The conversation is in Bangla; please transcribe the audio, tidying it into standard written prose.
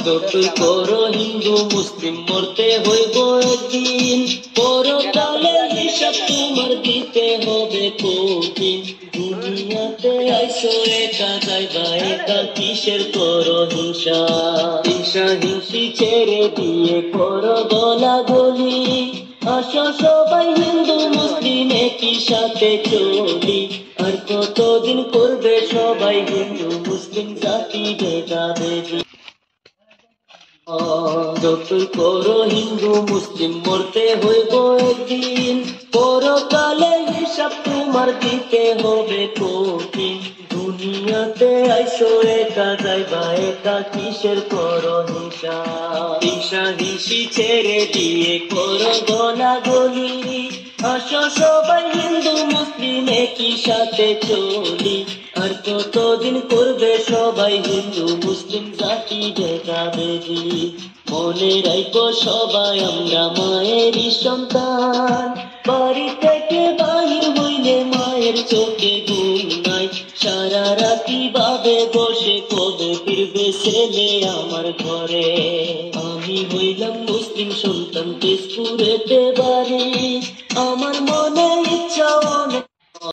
যতই করো হিন্দু মুসলিম মরতে হইব একদিন, পরকালে হিসাব তোমার দিতে হবে কঠিন। দুনিয়াতে আইসো একা যাইবা একা, কিসের করো হিংসা? হিংসা হিংসি ছেড়ে দিয়ে করো গলাগলি, আসো সবাই হিন্দু মুসলিম একই সাথে চলি। আর কতদিন করবে সবাই হিন্দু মুসলিম জাতি ভেদাভেদি? যতই করো হিন্দু মুসলিম মরতে হইব একদিন, পরকালে হিসাব তোমার দিতে হবে কঠিন। দুনিয়াতে আইসো একা যাইবা একা, কিসের করো হিংসা? হিংসা হিংসি ছেড়ে দিয়ে করো গলাগলি, আসো সবাই হিন্দু মুসলিম একই সাথে চলি। আর কতদিন করবে সবাই হিন্দু মুসলিম জাতি ভেদাভেদি? মনে রাখবো সবাই আমরা মায়েরই সন্তান, বাড়ি থেকে বাহির হইলে মায়ের চোখে ঘুম নাই। সারা রাতি ভাবে বসে কবে ফিরবে ছেলে আমার ঘরে। আমি হইলাম মুসলিম সন্তান, তেজপুরেতে বাড়ি, আমার মনে ইচ্ছা অনেক।